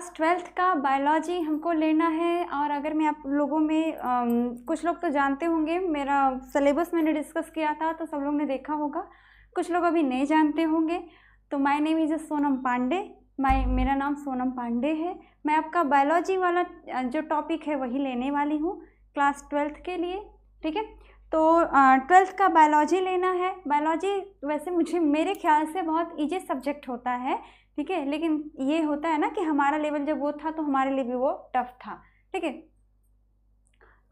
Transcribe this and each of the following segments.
Class 12th का biology हमको लेना है। और अगर मैं आप लोगों में कुछ लोग तो जानते होंगे, मेरा सिलेबस मैंने डिस्कस किया था तो सब लोग ने देखा होगा, कुछ लोग अभी नहीं जानते होंगे। तो my name is Sonam Pandey, मेरा नाम सोनम पांडे है। मैं आपका बायोलॉजी वाला जो टॉपिक है वही लेने वाली हूँ क्लास 12th के लिए, ठीक है। तो 12th का बायोलॉजी लेना है। बायोलॉजी वैसे मेरे ख्याल से बहुत ईजी सब्जेक्ट होता है, ठीक है, लेकिन ये होता है ना कि हमारा लेवल जब वो था तो हमारे लिए भी वो टफ था, ठीक है।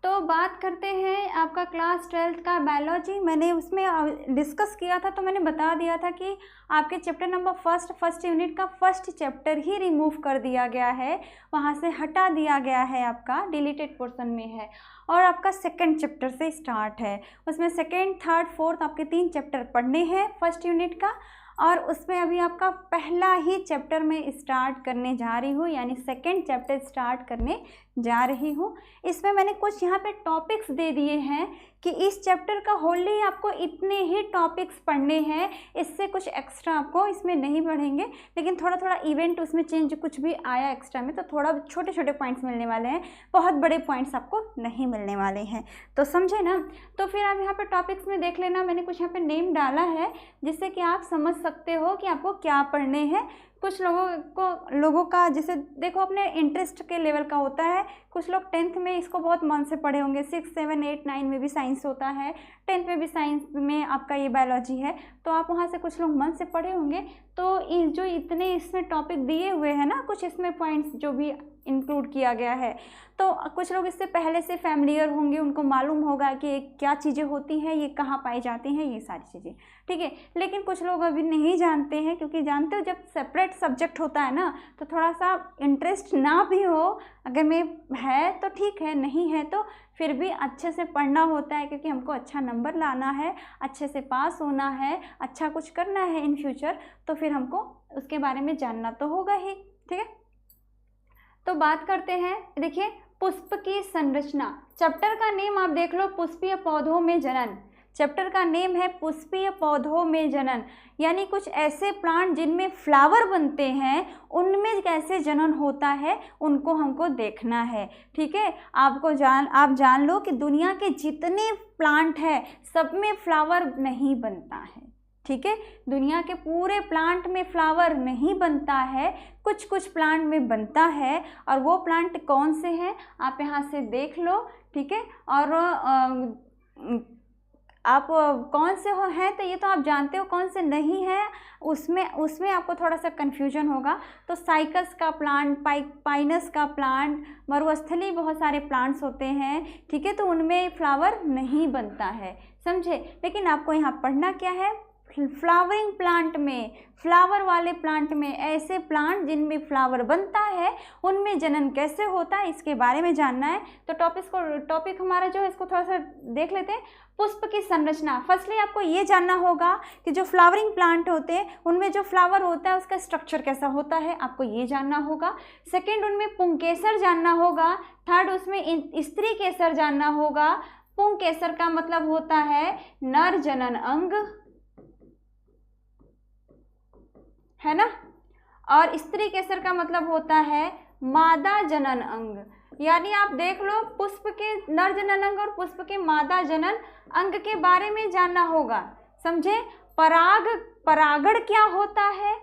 तो बात करते हैं आपका क्लास 12th का बायोलॉजी। मैंने उसमें डिस्कस किया था तो मैंने बता दिया था कि आपके चैप्टर नंबर फर्स्ट यूनिट का फर्स्ट चैप्टर ही रिमूव कर दिया गया है, वहाँ से हटा दिया गया है, आपका डिलीटेड पोर्शन में है। और आपका सेकंड चैप्टर से स्टार्ट है, उसमें सेकंड, थर्ड, फोर्थ आपके 3 चैप्टर पढ़ने हैं फर्स्ट यूनिट का। और उसमें अभी आपका पहला ही चैप्टर में स्टार्ट करने जा रही हूँ, यानी सेकंड चैप्टर स्टार्ट करने जा रही हूँ। इसमें मैंने कुछ यहाँ पे टॉपिक्स दे दिए हैं कि इस चैप्टर का होली आपको इतने ही टॉपिक्स पढ़ने हैं, इससे कुछ एक्स्ट्रा आपको इसमें नहीं पढ़ेंगे। लेकिन थोड़ा थोड़ा इवेंट उसमें चेंज कुछ भी आया एक्स्ट्रा में तो थोड़ा छोटे छोटे पॉइंट्स मिलने वाले हैं, बहुत बड़े पॉइंट्स आपको नहीं मिलने वाले हैं, तो समझे ना। तो फिर आप यहाँ पर टॉपिक्स में देख लेना, मैंने कुछ यहाँ पर नेम डाला है जिससे कि आप समझ सकते हो कि आपको क्या पढ़ने हैं। कुछ लोगों का जैसे देखो अपने इंटरेस्ट के लेवल का होता है। कुछ लोग 10th में इसको बहुत मन से पढ़े होंगे, 6, 7, 8, 9 में भी साइंस होता है, 10th में भी साइंस में आपका ये बायोलॉजी है, तो आप वहाँ से कुछ लोग मन से पढ़े होंगे। तो जो इतने इसमें टॉपिक दिए हुए हैं ना, कुछ इसमें पॉइंट्स जो भी इंक्लूड किया गया है, तो कुछ लोग इससे पहले से फैमिलियर होंगे, उनको मालूम होगा कि क्या चीज़ें होती हैं, ये कहाँ पाई जाती हैं, ये सारी चीज़ें, ठीक है। लेकिन कुछ लोग अभी नहीं जानते हैं, क्योंकि जानते हो जब सेपरेट सब्जेक्ट होता है ना तो थोड़ा सा इंटरेस्ट ना भी हो, अगर में है तो ठीक है, नहीं है तो फिर भी अच्छे से पढ़ना होता है, क्योंकि हमको अच्छा नंबर लाना है, अच्छे से पास होना है, अच्छा कुछ करना है इन फ्यूचर, तो फिर हमको उसके बारे में जानना तो होगा ही, ठीक है। तो बात करते हैं, देखिए पुष्प की संरचना। चैप्टर का नेम आप देख लो, पुष्पीय पौधों में जनन। चैप्टर का नेम है पुष्पीय पौधों में जनन, यानी कुछ ऐसे प्लांट जिनमें फ्लावर बनते हैं, उनमें कैसे जनन होता है उनको हमको देखना है, ठीक है। आप जान लो कि दुनिया के जितने प्लांट हैं सब में फ्लावर नहीं बनता है, ठीक है। दुनिया के पूरे प्लांट में फ्लावर नहीं बनता है, कुछ कुछ प्लांट में बनता है। और वो प्लांट कौन से हैं आप यहाँ से देख लो, ठीक है। और आप कौन से हो हैं तो ये तो आप जानते हो, कौन से नहीं है उसमें आपको थोड़ा सा कन्फ्यूजन होगा। तो साइकस का प्लांट, पाइनस का प्लांट, मरुस्थली बहुत सारे प्लांट्स होते हैं, ठीक है, तो उनमें फ्लावर नहीं बनता है, समझे। लेकिन आपको यहाँ पढ़ना क्या है, फ्लावरिंग प्लांट में, फ्लावर वाले प्लांट में, ऐसे प्लांट जिनमें फ्लावर बनता है उनमें जनन कैसे होता है इसके बारे में जानना है। तो टॉपिक हमारा जो है इसको थोड़ा सा देख लेते हैं। पुष्प की संरचना। फर्स्टली आपको ये जानना होगा कि जो फ्लावरिंग प्लांट होते हैं उनमें जो फ्लावर होता है उसका स्ट्रक्चर कैसा होता है, आपको ये जानना होगा। सेकेंड, उनमें पुंकेसर जानना होगा। थर्ड, उसमें स्त्री केसर जानना होगा। पुंकेसर का मतलब होता है नर जनन अंग, है ना, और स्त्री केसर का मतलब होता है मादा जनन अंग। यानी आप देख लो, पुष्प के नर जनन अंग और पुष्प के मादा जनन अंग के बारे में जानना होगा, समझे। परागण क्या होता है,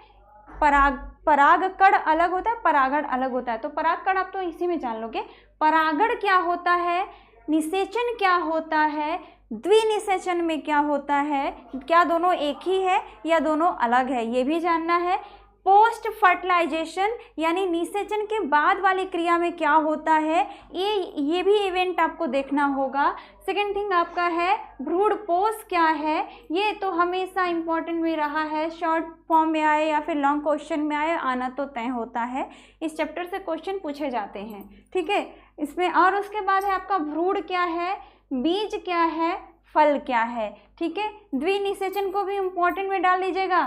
परागकण अलग होता है, परागण अलग होता है। तो परागकण आप तो इसी में जान लोगे। परागण क्या होता है, निषेचन क्या होता है, द्विनिषेचन में क्या होता है, क्या दोनों एक ही है या दोनों अलग है, ये भी जानना है। पोस्ट फर्टिलाइजेशन यानी निषेचन के बाद वाली क्रिया में क्या होता है, ये भी इवेंट आपको देखना होगा। सेकेंड थिंग आपका है भ्रूणपोष क्या है, ये तो हमेशा इंपॉर्टेंट में रहा है, शॉर्ट फॉर्म में आए या फिर लॉन्ग क्वेश्चन में आए, आना तो तय होता है। इस चैप्टर से क्वेश्चन पूछे जाते हैं, ठीक है, इसमें। और उसके बाद है आपका भ्रूण क्या है, बीज क्या है, फल क्या है, ठीक है। द्विनिषेचन को भी इंपॉर्टेंट में डाल लीजिएगा,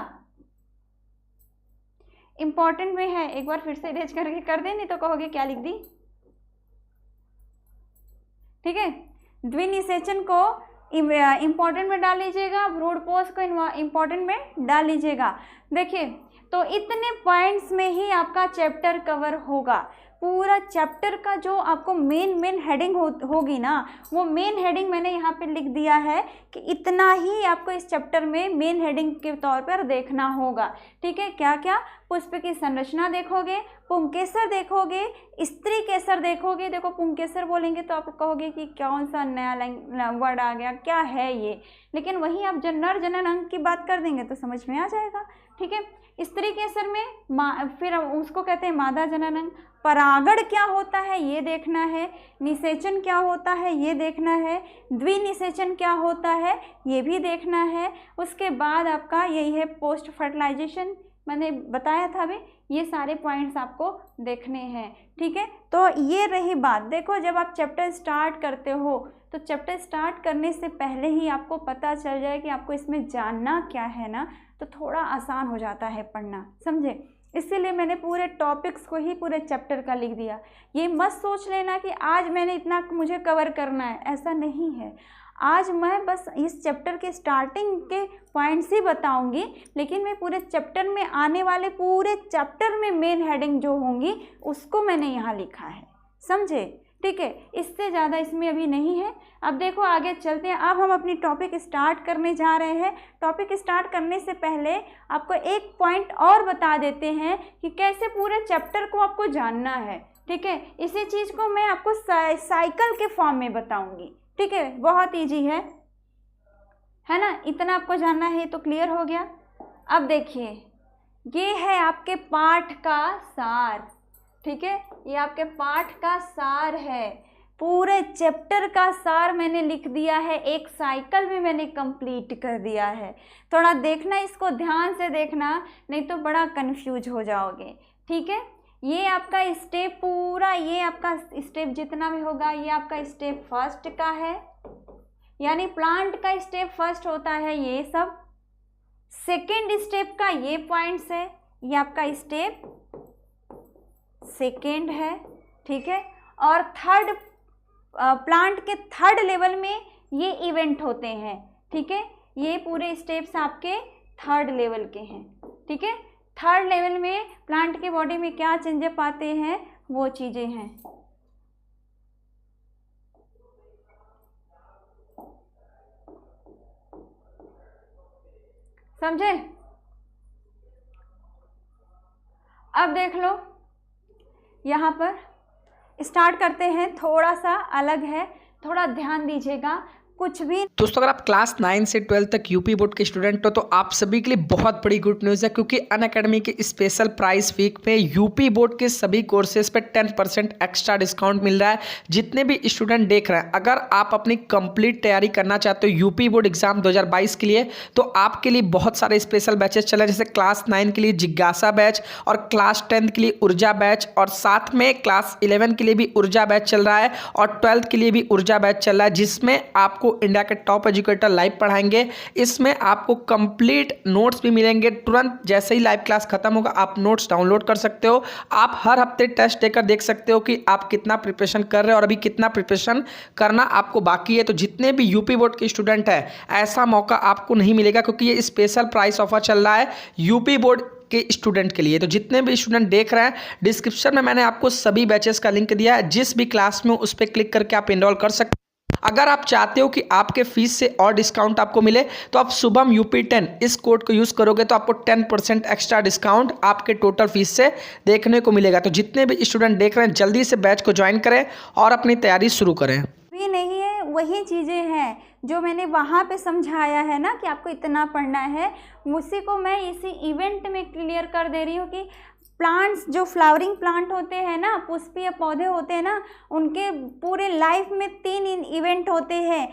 इंपॉर्टेंट में है। एक बार फिर से इरेज करके कर दे, नहीं तो कहोगे क्या लिख दी, ठीक है। द्विनिषेचन को इंपॉर्टेंट में डाल लीजिएगा, भ्रूणपोष को इंपॉर्टेंट में डाल लीजिएगा। देखिए तो इतने पॉइंट्स में ही आपका चैप्टर कवर होगा। पूरा चैप्टर का जो आपको मेन हेडिंग होगी ना, वो मेन हेडिंग मैंने यहाँ पे लिख दिया है कि इतना ही आपको इस चैप्टर में मेन हेडिंग के तौर पर देखना होगा। ठीक है, क्या क्या? पुष्प की संरचना देखोगे, पुंकेसर देखोगे, स्त्री केसर देखोगे। देखो पुंकेसर बोलेंगे तो आप कहोगे कि कौन सा नया वर्ड आ गया, क्या है ये, लेकिन वही आप नर जनन अंग की बात कर देंगे तो समझ में आ जाएगा। ठीक है, स्त्री केसर में फिर उसको कहते हैं मादा जनन अंग। परागण क्या होता है ये देखना है, निषेचन क्या होता है ये देखना है, द्विनिषेचन क्या होता है ये भी देखना है। उसके बाद आपका यही है पोस्ट फर्टिलाइजेशन, मैंने बताया था अभी, ये सारे पॉइंट्स आपको देखने हैं। ठीक है, तो ये रही बात। देखो जब आप चैप्टर स्टार्ट करते हो तो चैप्टर स्टार्ट करने से पहले ही आपको पता चल जाए कि आपको इसमें जानना क्या है ना, तो थोड़ा आसान हो जाता है पढ़ना, समझे। इसीलिए मैंने पूरे टॉपिक्स को ही पूरे चैप्टर का लिख दिया। ये मत सोच लेना कि आज मैंने इतना मुझे कवर करना है, ऐसा नहीं है। आज मैं बस इस चैप्टर के स्टार्टिंग के पॉइंट्स ही बताऊंगी, लेकिन मैं पूरे चैप्टर में आने वाले पूरे चैप्टर में मेन हेडिंग जो होंगी उसको मैंने यहाँ लिखा है, समझे। ठीक है, इससे ज़्यादा इसमें अभी नहीं है। अब देखो आगे चलते हैं। अब हम अपनी टॉपिक स्टार्ट करने जा रहे हैं। टॉपिक स्टार्ट करने से पहले आपको एक पॉइंट और बता देते हैं कि कैसे पूरे चैप्टर को आपको जानना है। ठीक है, इसी चीज़ को मैं आपको साइकिल के फॉर्म में बताऊंगी। ठीक है, बहुत ईजी है ना, इतना आपको जानना है तो क्लियर हो गया। अब देखिए ये है आपके पाठ का सार। ठीक है, ये आपके पाठ का सार है, पूरे चैप्टर का सार मैंने लिख दिया है, एक साइकिल में मैंने कंप्लीट कर दिया है। थोड़ा देखना, इसको ध्यान से देखना, नहीं तो बड़ा कंफ्यूज हो जाओगे। ठीक है, ये आपका स्टेप पूरा, ये आपका स्टेप जितना भी होगा ये आपका स्टेप फर्स्ट का है, यानी प्लांट का स्टेप फर्स्ट होता है ये सब। सेकेंड स्टेप का ये पॉइंट्स है, ये आपका स्टेप सेकेंड है। ठीक है, और थर्ड प्लांट के थर्ड लेवल में ये इवेंट होते हैं। ठीक है, ये पूरे स्टेप्स आपके थर्ड लेवल के हैं। ठीक है, थर्ड लेवल में प्लांट के बॉडी में क्या चेंजेस आते हैं वो चीज़ें हैं। समझे। अब देख लो, यहाँ पर स्टार्ट करते हैं, थोड़ा सा अलग है, थोड़ा ध्यान दीजिएगा। कुछ भी दोस्तों, अगर आप क्लास 9 से 12 तक यूपी बोर्ड के स्टूडेंट हो तो आप सभी के लिए बहुत बड़ी गुड न्यूज़ है, क्योंकि अनअकैडमी के स्पेशल प्राइस वीक में यूपी बोर्ड के सभी कोर्सेज पे 10% एक्स्ट्रा डिस्काउंट मिल रहा है। जितने भी स्टूडेंट देख रहे हैं, अगर आप अपनी कंप्लीट तैयारी करना चाहते हो यूपी बोर्ड एग्जाम 2022 के लिए, तो आपके लिए बहुत सारे स्पेशल बैचेस चल रहे हैं, जैसे क्लास 9 के लिए जिज्ञासा बैच और क्लास 10 के लिए ऊर्जा बैच, और साथ में क्लास 11 के लिए भी ऊर्जा बैच चल रहा है और 12th के लिए भी ऊर्जा बैच चल रहा है, जिसमें आपको इंडिया के टॉप एजुकेटर लाइव पढ़ाएंगे। इसमें आपको कंप्लीट नोट्स भी मिलेंगे। तुरंत जैसे ही लाइव क्लास खत्म होगा आप नोट्स डाउनलोड कर सकते हो। आप हर हफ्ते टेस्ट देकर देख सकते हो कि आप कितना प्रिपरेशन कर रहे हो और अभी कितना प्रिपरेशन करना आपको बाकी है। तो जितने भी यूपी बोर्ड के स्टूडेंट हैं, ऐसा मौका आपको नहीं मिलेगा, क्योंकि ये स्पेशल प्राइस ऑफर चल रहा है यूपी बोर्ड के स्टूडेंट के लिए। तो जितने भी स्टूडेंट देख रहे हैं, डिस्क्रिप्शन में मैंने आपको सभी बैचेस का लिंक दिया है, जिस भी क्लास में उस पर क्लिक करके आप एनरोल कर सकते हैं। अगर आप चाहते हो कि आपके फीस से और डिस्काउंट आपको मिले, तो आप शुभम UP10 इस कोड को यूज़ करोगे तो आपको 10% एक्स्ट्रा डिस्काउंट आपके टोटल फीस से देखने को मिलेगा। तो जितने भी स्टूडेंट देख रहे हैं, जल्दी से बैच को ज्वाइन करें और अपनी तैयारी शुरू करें। भी नहीं है, वही चीज़ें हैं जो मैंने वहाँ पे समझाया है ना कि आपको इतना पढ़ना है, उसी को मैं इसी इवेंट में क्लियर कर दे रही हूँ कि प्लांट्स जो फ्लावरिंग प्लांट होते हैं ना, पुष्पीय पौधे होते हैं ना, उनके पूरे लाइफ में 3 इवेंट होते हैं,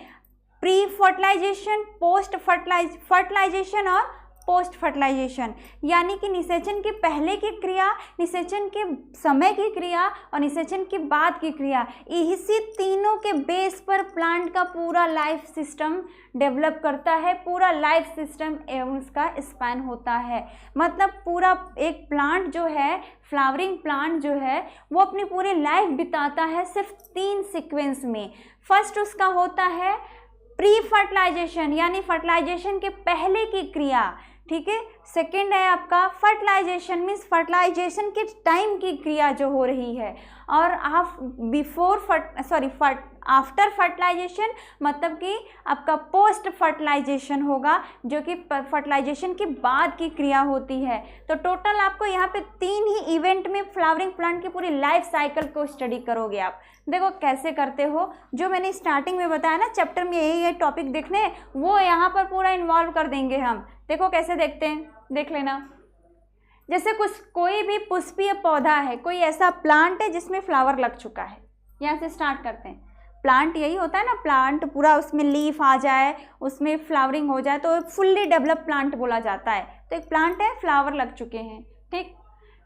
प्री फर्टिलाइजेशन, पोस्ट फर्टिलाइजेशन और पोस्ट फर्टिलाइजेशन। यानी कि निषेचन के पहले की क्रिया, निषेचन के समय की क्रिया और निषेचन के बाद की क्रिया, इसी तीनों के बेस पर प्लांट का पूरा लाइफ सिस्टम डेवलप करता है, पूरा लाइफ सिस्टम एवं उसका स्पैन होता है। मतलब पूरा एक प्लांट जो है, फ्लावरिंग प्लांट जो है, वो अपनी पूरी लाइफ बिताता है सिर्फ 3 सीक्वेंस में। फर्स्ट उसका होता है प्री फर्टिलाइजेशन, यानी फर्टिलाइजेशन के पहले की क्रिया। ठीक है। सेकेंड है आपका फर्टिलाइजेशन, मीन्स फर्टिलाइजेशन के टाइम की क्रिया जो हो रही है, और आफ्टर फर्टिलाइजेशन मतलब कि आपका पोस्ट फर्टिलाइजेशन होगा, जो कि फर्टिलाइजेशन के बाद की क्रिया होती है। तो टोटल आपको यहाँ पे 3 ही इवेंट में फ्लावरिंग प्लांट की पूरी लाइफ साइकिल को स्टडी करोगे आप। देखो कैसे करते हो, जो मैंने स्टार्टिंग में बताया ना चैप्टर में ये टॉपिक देखने, वो यहाँ पर पूरा इन्वॉल्व कर देंगे हम। देखो कैसे देखते हैं, देख लेना। जैसे कोई भी पुष्पीय पौधा है, कोई ऐसा प्लांट है जिसमें फ्लावर लग चुका है, यहाँ से स्टार्ट करते हैं। प्लांट यही होता है ना, प्लांट पूरा उसमें लीफ आ जाए, उसमें फ्लावरिंग हो जाए तो फुल्ली डेवलप प्लांट बोला जाता है। तो एक प्लांट है, फ्लावर लग चुके हैं, ठीक।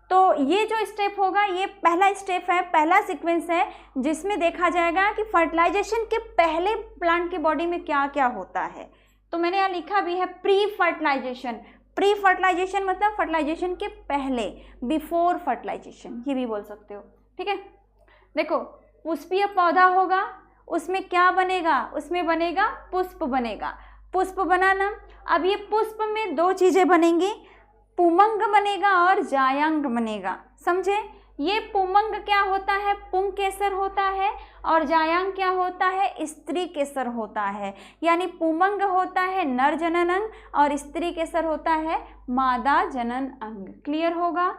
तो ये जो स्टेप होगा, ये पहला स्टेप है, पहला सीक्वेंस है, जिसमें देखा जाएगा कि फर्टिलाइजेशन के पहले प्लांट की बॉडी में क्या क्या होता है। तो मैंने यहाँ लिखा भी है प्री फर्टिलाइजेशन। प्री फर्टिलाइजेशन मतलब फर्टिलाइजेशन के पहले, बिफोर फर्टिलाइजेशन ये भी बोल सकते हो, ठीक है। देखो पुष्पीय पौधा होगा, उसमें क्या बनेगा, उसमें बनेगा पुष्प बनेगा। पुष्प बनाना, अब ये पुष्प में 2 चीज़ें बनेंगी, पुमंग बनेगा और जायांग बनेगा, समझे। ये पुमंग क्या होता है, पुंग केसर होता है, और जायांग क्या होता है, स्त्री केसर होता है। यानी पुमंग होता है नर जनन अंग और स्त्री केसर होता है मादा जनन अंग। क्लियर होगा।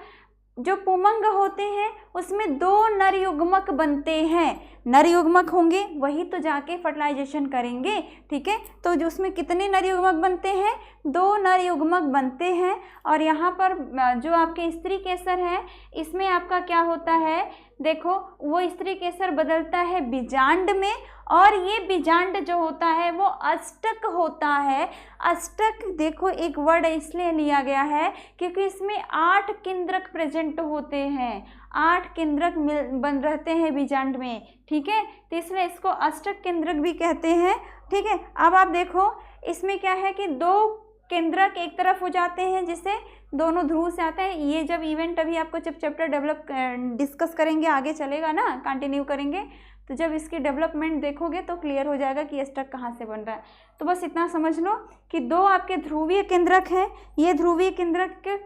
जो पुमंग होते हैं उसमें 2 नर युग्मक बनते हैं, नर युग्मक होंगे वही तो जाके फर्टिलाइजेशन करेंगे, ठीक है। तो जो उसमें कितने नर युग्मक बनते हैं, 2 नर युग्मक बनते हैं। और यहाँ पर जो आपके स्त्री केसर है, इसमें आपका क्या होता है, देखो वो स्त्री केसर बदलता है बीजांड में, और ये बीजांड जो होता है वो अष्टक होता है। अष्टक देखो एक वर्ड इसलिए लिया गया है क्योंकि इसमें 8 केंद्रक प्रेजेंट होते हैं, 8 केंद्रक बन रहते हैं बीजांड में, ठीक है। तो इसलिए इसको अष्टक केंद्रक भी कहते हैं, ठीक है। अब आप देखो इसमें क्या है कि 2 केंद्रक एक तरफ हो जाते हैं, जिससे दोनों ध्रुव से आता है। ये जब इवेंट अभी आपको जब चैप्टर डिस्कस करेंगे, आगे चलेगा ना, कंटिन्यू करेंगे, तो जब इसकी डेवलपमेंट देखोगे तो क्लियर हो जाएगा कि अष्टक कहाँ से बन रहा है। तो बस इतना समझ लो कि 2 आपके ध्रुवीय केंद्रक हैं, ये ध्रुवीय केंद्रक के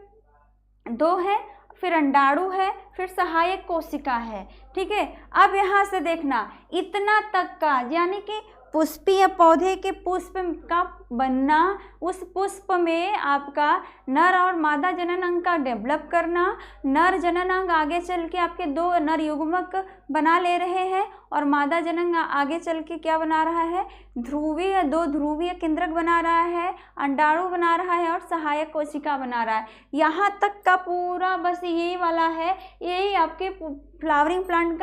2 हैं, फिर अंडाणु है, फिर सहायक कोशिका है, ठीक है। अब यहाँ से देखना इतना तक का, यानी कि पुष्पीय पौधे के पुष्प का बनना, उस पुष्प में आपका नर और मादा जनन अंग का डेवलप करना, नर जनन अंग आगे चल के आपके 2 नर युग्मक बना ले रहे हैं, और मादा जनन आगे चल के क्या बना रहा है, ध्रुवीय 2 ध्रुवीय केंद्रक बना रहा है, अंडाणु बना रहा है और सहायक कोशिका बना रहा है। यहाँ तक का पूरा बस यही वाला है, यही आपके फ्लावरिंग प्लांट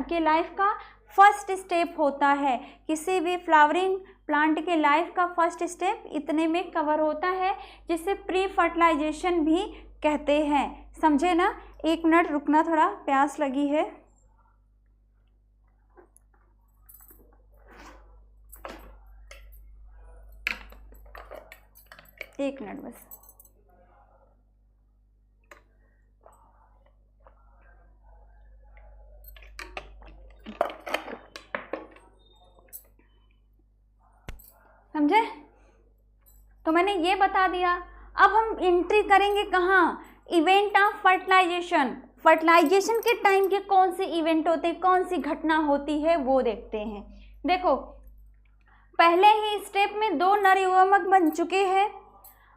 के लाइफ का फर्स्ट स्टेप होता है। किसी भी फ्लावरिंग प्लांट के लाइफ का फर्स्ट स्टेप इतने में कवर होता है, जिसे प्री फर्टिलाइजेशन भी कहते हैं, समझे ना। 1 मिनट रुकना, थोड़ा प्यास लगी है। एक मिनट बस। समझे। तो मैंने ये बता दिया। अब हम एंट्री करेंगे कहाँ, इवेंट ऑफ फर्टिलाइजेशन। फर्टिलाइजेशन के टाइम के कौन से इवेंट होते हैं, कौन सी घटना होती है, वो देखते हैं। देखो पहले ही स्टेप में 2 नर युग्मक बन चुके हैं,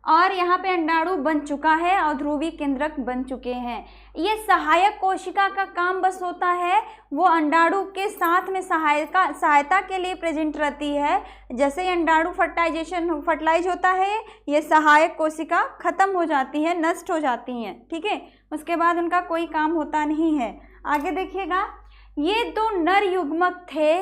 और यहाँ पे अंडाणु बन चुका है और ध्रुवीय केंद्रक बन चुके हैं। ये सहायक कोशिका का काम बस होता है, वो अंडाणु के साथ में सहायता के लिए प्रेजेंट रहती है। जैसे ही अंडाणु फर्टिलाइज होता है, ये सहायक कोशिका खत्म हो जाती है, नष्ट हो जाती हैं, ठीक है। उसके बाद उनका कोई काम होता नहीं है। आगे देखिएगा, ये 2 नर युग्मक थे,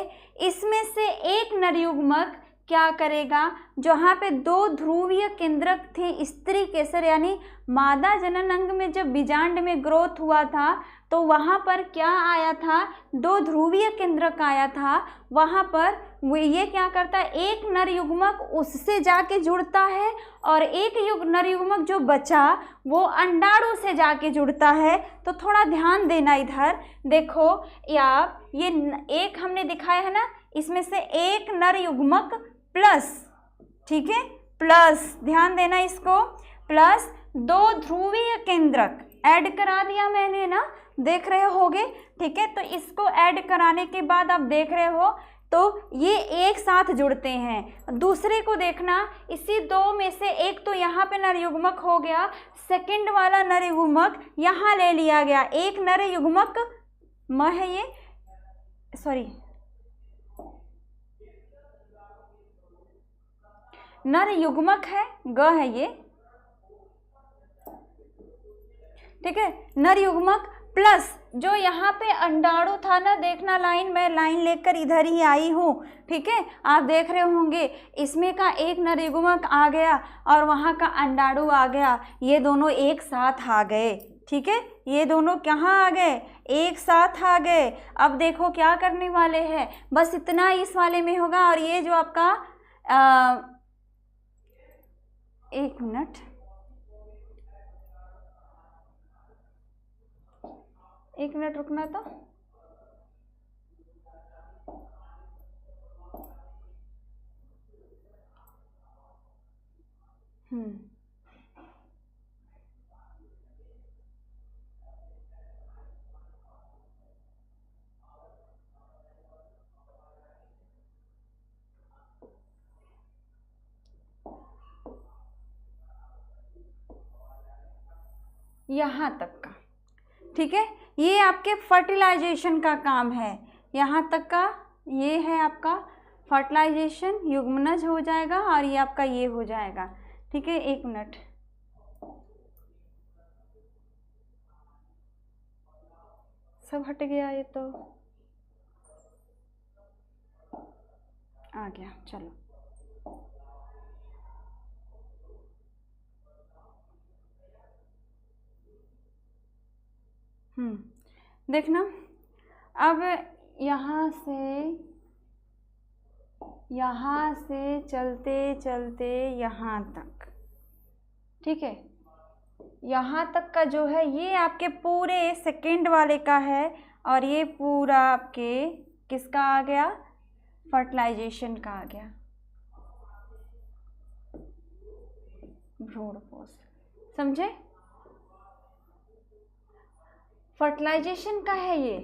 इसमें से एक नर युग्मक क्या करेगा, जहाँ पे 2 ध्रुवीय केंद्रक थे स्त्री केसर, यानी मादा जनन अंग में जब बीजांड में ग्रोथ हुआ था तो वहाँ पर क्या आया था, 2 ध्रुवीय केंद्रक आया था। वहाँ पर वो ये क्या करता है, एक नर युग्मक उससे जाके जुड़ता है, और एक नर युग्मक जो बचा वो अंडाणु से जाके जुड़ता है। तो थोड़ा ध्यान देना इधर देखो, या ये एक हमने दिखाया है ना, इसमें से एक नर युग्मक प्लस, ठीक है, प्लस ध्यान देना इसको, प्लस 2 ध्रुवीय केंद्रक ऐड करा दिया मैंने ना, देख रहे होगे, ठीक है। तो इसको ऐड कराने के बाद आप देख रहे हो तो ये एक साथ जुड़ते हैं। दूसरे को देखना, इसी 2 में से एक तो यहाँ पे नर युग्मक हो गया, सेकंड वाला नर युग्मक यहाँ ले लिया गया। एक नर युग्मक म है, ये सॉरी नर युग्मक है, ग है ये, ठीक है। नर युग्मक प्लस जो यहाँ पे अंडाणु था ना, देखना लाइन, मैं लाइन लेकर इधर ही आई हूँ, ठीक है। आप देख रहे होंगे इसमें का एक नर युग्मक आ गया और वहाँ का अंडाणु आ गया, ये दोनों एक साथ आ गए, ठीक है। ये दोनों कहाँ आ गए, एक साथ आ गए। अब देखो क्या करने वाले हैं, बस इतना इस वाले में होगा। और ये जो आपका एक मिनट, रुकना तो, यहाँ तक का, ठीक है। ये आपके फर्टिलाइजेशन का काम है, यहाँ तक का ये है आपका फर्टिलाइजेशन, युग्मनज हो जाएगा और ये आपका ये हो जाएगा, ठीक है। एक मिनट, सब हट गया, ये तो आ गया, चलो। देखना, अब यहाँ से चलते चलते यहाँ तक, ठीक है। यहाँ तक का जो है ये आपके पूरे सेकेंड वाले का है और ये पूरा आपके किसका आ गया, फर्टिलाइजेशन का आ गया, भ्रूणपोष, समझे। फर्टिलाइजेशन का है ये,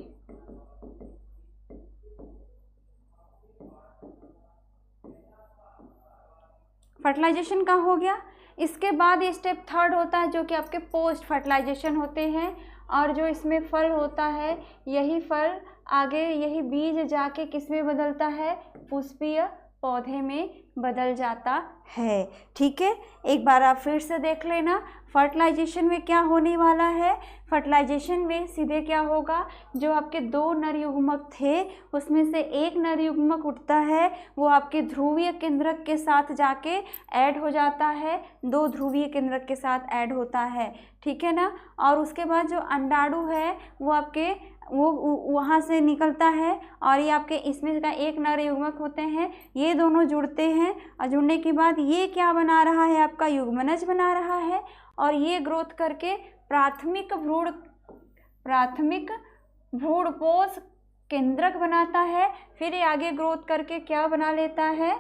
फर्टिलाइजेशन का हो गया। इसके बाद ये स्टेप थर्ड होता है जो कि आपके पोस्ट फर्टिलाइजेशन होते हैं। और जो इसमें फल होता है, यही फल आगे, यही बीज जाके किस में बदलता है, पुष्पीय पौधे में बदल जाता है, ठीक है। एक बार आप फिर से देख लेना, फर्टिलाइजेशन में क्या होने वाला है। फर्टिलाइजेशन में सीधे क्या होगा, जो आपके 2 नर युग्मक थे उसमें से एक नर युग्मक उठता है, वो आपके ध्रुवीय केंद्रक के साथ जाके ऐड हो जाता है, 2 ध्रुवीय केंद्रक के साथ ऐड होता है, ठीक है ना। और उसके बाद जो अंडाणु है वो आपके वहाँ से निकलता है और ये आपके इसमें का एक नर युग्मक होते हैं, ये दोनों जुड़ते हैं और जुड़ने के बाद ये क्या बना रहा है, आपका युग्मनज बना रहा है। और ये ग्रोथ करके प्राथमिक भ्रूणपोष केंद्रक बनाता है। फिर ये आगे ग्रोथ करके क्या बना लेता है,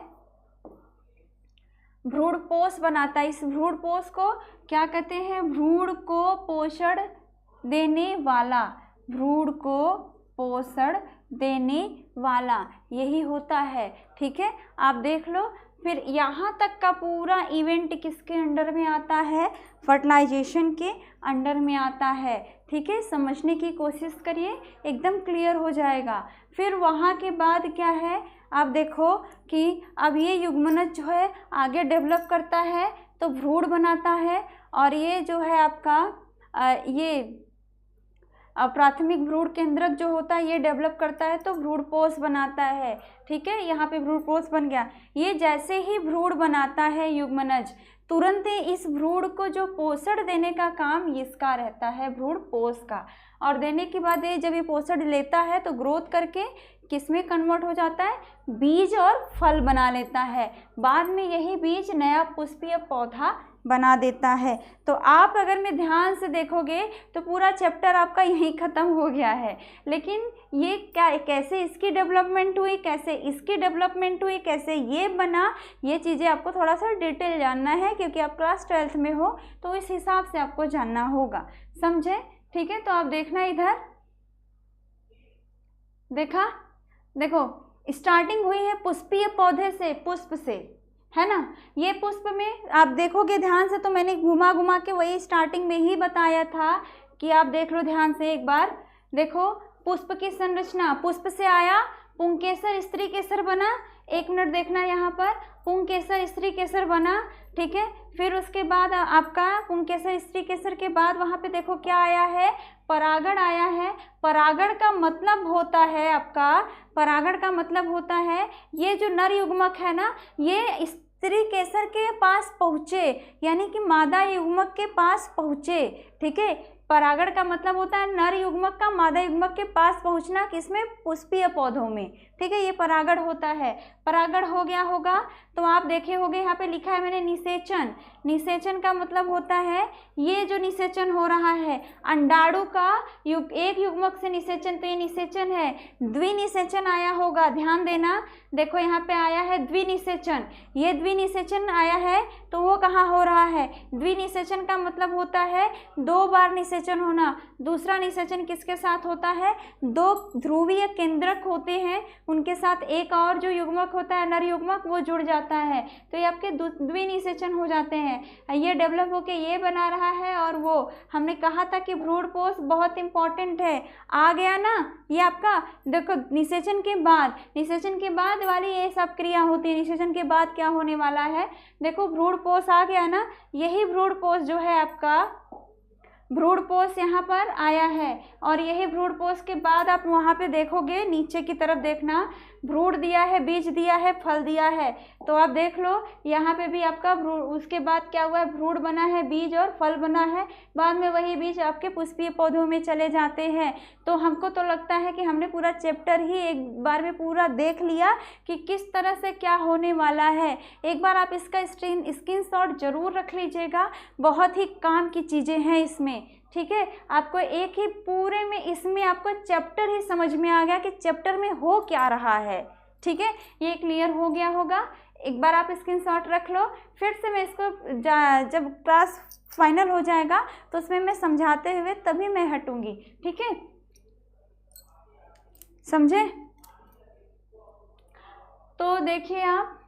भ्रूणपोष बनाता है। इस भ्रूणपोष को क्या कहते हैं, भ्रूण को पोषण देने वाला, भ्रूण को पोषण देने वाला यही होता है, ठीक है। आप देख लो, फिर यहाँ तक का पूरा इवेंट किसके अंडर में आता है, फर्टिलाइजेशन के अंडर में आता है, ठीक है। समझने की कोशिश करिए, एकदम क्लियर हो जाएगा। फिर वहाँ के बाद क्या है, आप देखो कि अब ये युग्मनज जो है आगे डेवलप करता है तो भ्रूण बनाता है और ये जो है आपका ये प्राथमिक भ्रूण केंद्रक जो होता है ये डेवलप करता है तो भ्रूणपोष बनाता है, ठीक है। यहाँ पे भ्रूणपोष बन गया। ये जैसे ही भ्रूण बनाता है युग्मनज, तुरंत ही इस भ्रूण को जो पोषण देने का काम इसका रहता है, भ्रूणपोष का। और देने के बाद ये जब ये पोषण लेता है तो ग्रोथ करके किस में कन्वर्ट हो जाता है, बीज और फल बना लेता है। बाद में यही बीज नया पुष्पीय पौधा बना देता है। तो आप अगर मैं ध्यान से देखोगे तो पूरा चैप्टर आपका यहीं ख़त्म हो गया है। लेकिन ये क्या, कैसे इसकी डेवलपमेंट हुई, कैसे इसकी डेवलपमेंट हुई, कैसे ये बना, ये चीज़ें आपको थोड़ा सा डिटेल जानना है, क्योंकि आप क्लास 12th में हो तो इस हिसाब से आपको जानना होगा। समझे? ठीक है, तो आप देखना इधर, देखा, देखो स्टार्टिंग हुई है पुष्पीय पौधे से, पुष्प से, है ना। ये पुष्प में आप देखोगे ध्यान से तो मैंने घुमा घुमा के वही स्टार्टिंग में ही बताया था कि आप देख लो ध्यान से एक बार। देखो पुष्प की संरचना, पुष्प से आया, पुंकेसर स्त्री केसर बना, 1 मिनट देखना यहाँ पर, पुंकेसर स्त्री केसर बना, ठीक है। फिर उसके बाद आपका पुंकेसर स्त्री केसर के बाद वहाँ पे देखो क्या आया है, परागण आया है। परागण का मतलब होता है आपका, परागण का मतलब होता है ये जो नर युग्मक है ना, ये स्त्री केसर के पास पहुँचे, यानी कि मादा युग्मक के पास पहुँचे, ठीक है। परागण का मतलब होता है नर युग्मक का मादा युग्मक के पास पहुंचना, किसमें, पुष्पीय पौधों में, ठीक है। ये परागण होता है। परागण हो गया होगा तो आप देखे होंगे यहाँ पे लिखा है मैंने निषेचन। निषेचन का मतलब होता है ये जो निषेचन हो रहा है अंडाणु का एक युग्मक से निषेचन, तो ये निषेचन है। द्विनिषेचन आया होगा, ध्यान देना, देखो यहाँ पे आया है द्विनिषेचन। ये द्विनिषेचन आया है तो वो कहाँ हो रहा है, द्विनिषेचन का मतलब होता है 2 बार निषेचन होना। दूसरा निषेचन किसके साथ होता है, 2 ध्रुवीय केंद्रक होते हैं, उनके साथ एक और जो युग्मक होता है नर युग्मक वो जुड़ जाता है, तो ये आपके द्विनिषेचन हो जाते हैं। ये डेवलप होके ये बना रहा है, और वो हमने कहा था कि भ्रूणपोष बहुत इंपॉर्टेंट है, आ गया ना ये आपका। देखो निषेचन के बाद वाली ये सब क्रिया होती है। निषेचन के बाद क्या होने वाला है, देखो भ्रूणपोष आ गया ना, यही भ्रूणपोष जो है आपका, भ्रूणपोष यहाँ पर आया है। और यही भ्रूणपोष के बाद आप वहाँ पे देखोगे नीचे की तरफ देखना, भ्रूण दिया है, बीज दिया है, फल दिया है, तो आप देख लो यहाँ पे भी आपका भ्रूण, उसके बाद क्या हुआ है, भ्रूण बना है, बीज और फल बना है, बाद में वही बीज आपके पुष्पीय पौधों में चले जाते हैं। तो हमको तो लगता है कि हमने पूरा चैप्टर ही एक बार में पूरा देख लिया कि किस तरह से क्या होने वाला है। एक बार आप इसका स्क्रीनशॉट जरूर रख लीजिएगा, बहुत ही काम की चीज़ें हैं इसमें, ठीक है। आपको एक ही पूरे में इसमें आपको चैप्टर ही समझ में आ गया कि चैप्टर में हो क्या रहा है, ठीक है। ये क्लियर हो गया होगा। एक बार आप स्क्रीनशॉट रख लो, फिर से मैं इसको जब क्लास फाइनल हो जाएगा तो उसमें मैं समझाते हुए तभी मैं हटूंगी, ठीक है, समझे। तो देखिए आप,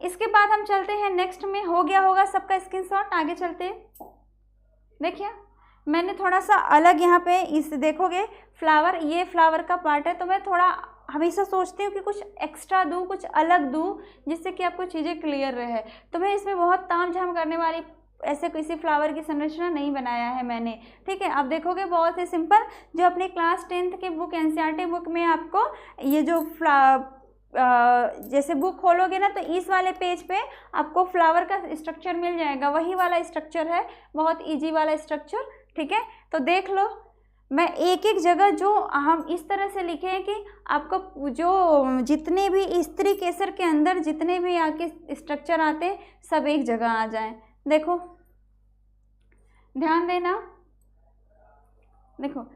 इसके बाद हम चलते हैं नेक्स्ट में, हो गया होगा सबका स्क्रीनशॉट, आगे चलते। देखिए मैंने थोड़ा सा अलग यहाँ पे इस देखोगे फ्लावर, ये फ्लावर का पार्ट है, तो मैं थोड़ा हमेशा सोचती हूँ कि कुछ एक्स्ट्रा दूँ, कुछ अलग दूँ, जिससे कि आपको चीज़ें क्लियर रहे। तो मैं इसमें बहुत तामझाम करने वाली ऐसे किसी फ्लावर की संरचना नहीं बनाया है मैंने, ठीक है। आप देखोगे बहुत ही सिंपल, जो अपने क्लास 10th के बुक एनसीईआरटी बुक में आपको ये जो जैसे बुक खोलोगे ना तो इस वाले पेज पे आपको फ्लावर का स्ट्रक्चर मिल जाएगा, वही वाला स्ट्रक्चर है, बहुत इजी वाला स्ट्रक्चर, ठीक है। तो देख लो, मैं एक एक जगह जो हम इस तरह से लिखे हैं कि आपको जो जितने भी स्त्री केसर के अंदर जितने भी आपके स्ट्रक्चर आते हैं सब एक जगह आ जाएं। देखो ध्यान देना, देखो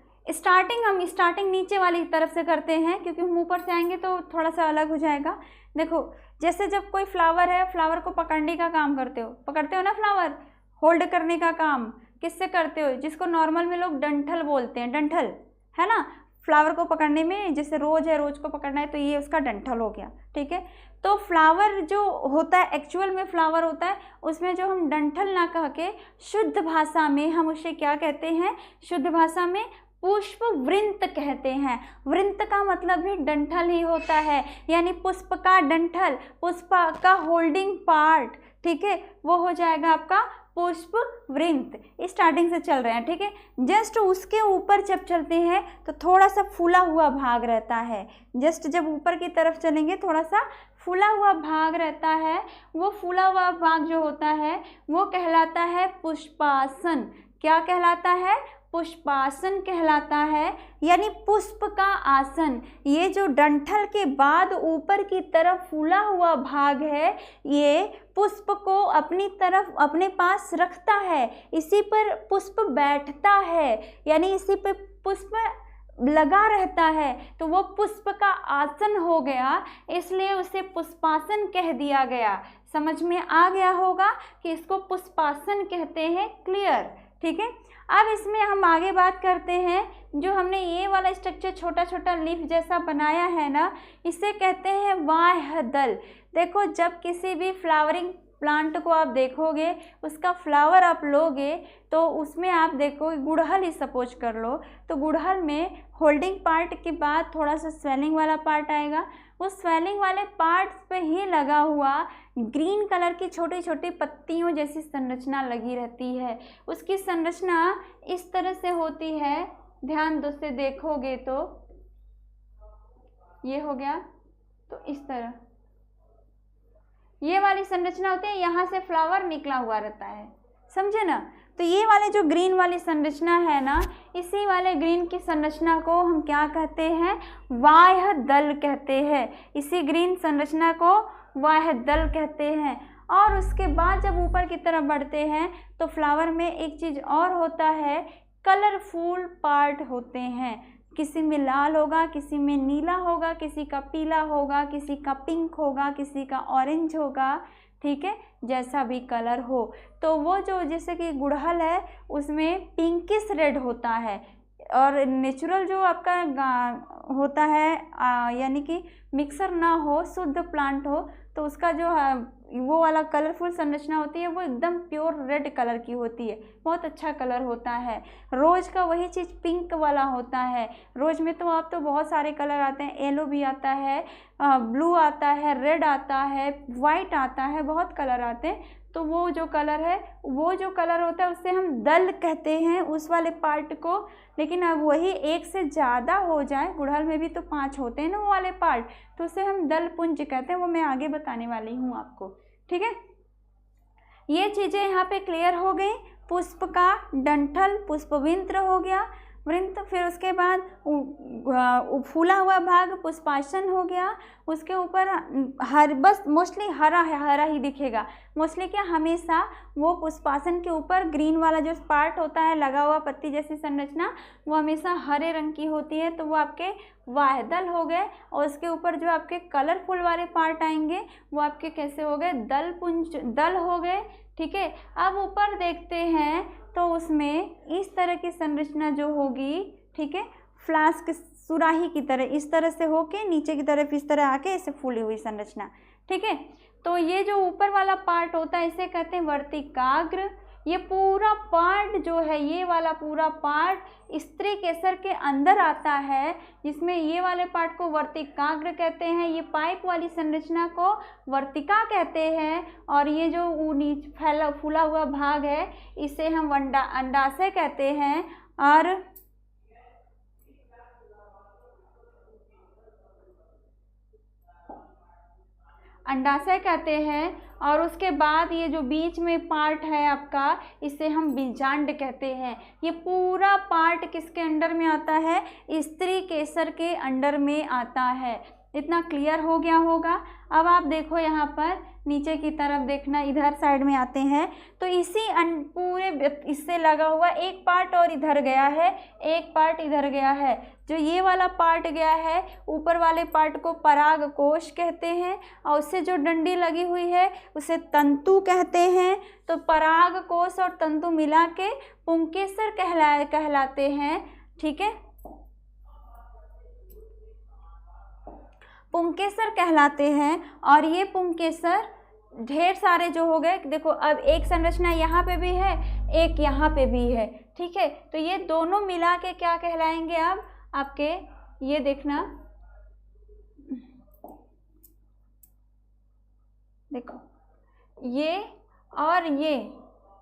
हम स्टार्टिंग नीचे वाली तरफ से करते हैं, क्योंकि हम ऊपर से आएंगे तो थोड़ा सा अलग हो जाएगा। देखो जैसे जब कोई फ्लावर है, फ्लावर को पकड़ने का काम पकड़ते हो ना, फ्लावर होल्ड करने का काम किससे करते हो, जिसको नॉर्मल में लोग डंठल बोलते हैं, डंठल है ना, फ्लावर को पकड़ने में, जैसे रोज है, रोज को पकड़ना है तो ये उसका डंठल हो गया, ठीक है। तो फ्लावर जो होता है, एक्चुअल में फ्लावर होता है, उसमें जो हम डंठल ना कह के शुद्ध भाषा में हम उसे क्या कहते हैं, शुद्ध भाषा में पुष्प वृंत कहते हैं। वृंत का मतलब भी डंठल ही होता है, यानी पुष्प का डंठल, पुष्प का होल्डिंग पार्ट, ठीक है, वो हो जाएगा आपका पुष्प वृंत। स्टार्टिंग से चल रहे हैं, ठीक है। जस्ट उसके ऊपर जब चलते हैं तो थोड़ा सा फूला हुआ भाग रहता है, जस्ट जब ऊपर की तरफ चलेंगे थोड़ा सा फूला हुआ भाग रहता है, वो फूला हुआ भाग जो होता है वो कहलाता है पुष्पासन। क्या कहलाता है, पुष्पासन कहलाता है, यानी पुष्प का आसन। ये जो डंठल के बाद ऊपर की तरफ फूला हुआ भाग है, ये पुष्प को अपनी तरफ अपने पास रखता है, इसी पर पुष्प बैठता है, यानी इसी पर पुष्प लगा रहता है, तो वो पुष्प का आसन हो गया, इसलिए उसे पुष्पासन कह दिया गया। समझ में आ गया होगा कि इसको पुष्पासन कहते हैं। क्लियर? ठीक है। अब इसमें हम आगे बात करते हैं, जो हमने ये वाला स्ट्रक्चर छोटा छोटा लीफ जैसा बनाया है ना, इसे कहते हैं बाह्य दल। देखो, जब किसी भी फ्लावरिंग प्लांट को आप देखोगे, उसका फ्लावर आप लोगे तो उसमें आप देखोगे, गुड़हल ही सपोज कर लो, तो गुड़हल में होल्डिंग पार्ट के बाद थोड़ा सा स्वेलिंग वाला पार्ट आएगा। उस स्वेलिंग वाले पार्ट पे ही लगा हुआ ग्रीन कलर की छोटी छोटी पत्तियों जैसी संरचना लगी रहती है। उसकी संरचना इस तरह से होती है, ध्यान से देखोगे तो ये हो गया, तो इस तरह ये वाली संरचना होती है, यहाँ से फ्लावर निकला हुआ रहता है, समझे ना। तो ये वाले जो ग्रीन वाली संरचना है ना, इसी वाले ग्रीन की संरचना को हम क्या कहते हैं? बाह्य दल कहते हैं। इसी ग्रीन संरचना को बाह्य दल कहते हैं। और उसके बाद जब ऊपर की तरफ बढ़ते हैं तो फ्लावर में एक चीज़ और होता है, कलरफुल पार्ट होते हैं। किसी में लाल होगा, किसी में नीला होगा, किसी का पीला होगा, किसी का पिंक होगा, किसी का ऑरेंज होगा, ठीक है, जैसा भी कलर हो। तो वो जो जैसे कि गुड़हल है उसमें पिंकिश रेड होता है, और नेचुरल जो आपका होता है यानी कि मिक्सर ना हो, शुद्ध प्लांट हो, तो उसका जो वो वाला कलरफुल संरचना होती है वो एकदम प्योर रेड कलर की होती है, बहुत अच्छा कलर होता है। रोज़ का वही चीज़ पिंक वाला होता है। रोज़ में तो आप तो बहुत सारे कलर आते हैं, येलो भी आता है, ब्लू आता है, रेड आता है, वाइट आता है, बहुत कलर आते हैं। तो वो जो कलर है, वो जो कलर होता है उससे हम दल कहते हैं उस वाले पार्ट को। लेकिन अब वही एक से ज़्यादा हो जाए, गुड़हल में भी तो 5 होते हैं ना वो वाले पार्ट, तो उसे हम दल पुंज कहते हैं। वो मैं आगे बताने वाली हूँ आपको, ठीक है। ये चीज़ें यहाँ पे क्लियर हो गई। पुष्प का डंठल पुष्पवृंत हो गया, वृंत, फिर उसके बाद फूला हुआ भाग पुष्पासन हो गया। उसके ऊपर बस मोस्टली हरा है, हरा ही दिखेगा मोस्टली। क्या हमेशा वो पुष्पासन के ऊपर ग्रीन वाला जो पार्ट होता है लगा हुआ पत्ती जैसी संरचना, वो हमेशा हरे रंग की होती है, तो वो आपके वाह्यदल हो गए। और उसके ऊपर जो आपके कलरफुल वाले पार्ट आएंगे वो आपके कैसे हो गए? दल पुंज, दल हो गए, ठीक है। अब ऊपर देखते हैं तो उसमें इस तरह की संरचना जो होगी, ठीक है, फ्लास्क सुराही की तरह इस तरह से होके नीचे की तरफ इस तरह आके इसे फूली हुई संरचना, ठीक है। तो ये जो ऊपर वाला पार्ट होता है इसे कहते हैं वर्तिकाग्र। ये पूरा पार्ट जो है, ये वाला पूरा पार्ट स्त्री केसर के अंदर आता है, जिसमें ये वाले पार्ट को वर्तिकाग्र कहते हैं। ये पाइप वाली संरचना को वर्तिका कहते हैं। और ये जो नीचे फूला हुआ भाग है इसे हम अंडाशय कहते हैं। और अंडाशय कहते हैं। और उसके बाद ये जो बीच में पार्ट है आपका, इसे हम बीजांड कहते हैं। ये पूरा पार्ट किसके अंडर में आता है? स्त्री केसर के अंडर में आता है। इतना क्लियर हो गया होगा। अब आप देखो यहाँ पर नीचे की तरफ देखना, इधर साइड में आते हैं तो इसी पूरे इससे लगा हुआ एक पार्ट और इधर गया है, एक पार्ट इधर गया है। जो ये वाला पार्ट गया है, ऊपर वाले पार्ट को पराग कोश कहते हैं, और उससे जो डंडी लगी हुई है उसे तंतु कहते हैं। तो पराग कोश और तंतु मिला के पुंकेसर कहलाते हैं, ठीक है, पुंकेसर कहलाते हैं। और ये पुंकेसर ढेर सारे जो हो गए, देखो अब एक संरचना यहाँ पे भी है, एक यहाँ पे भी है, ठीक है। तो ये दोनों मिला के क्या कहलाएंगे? अब आपके ये देखना, देखो ये और ये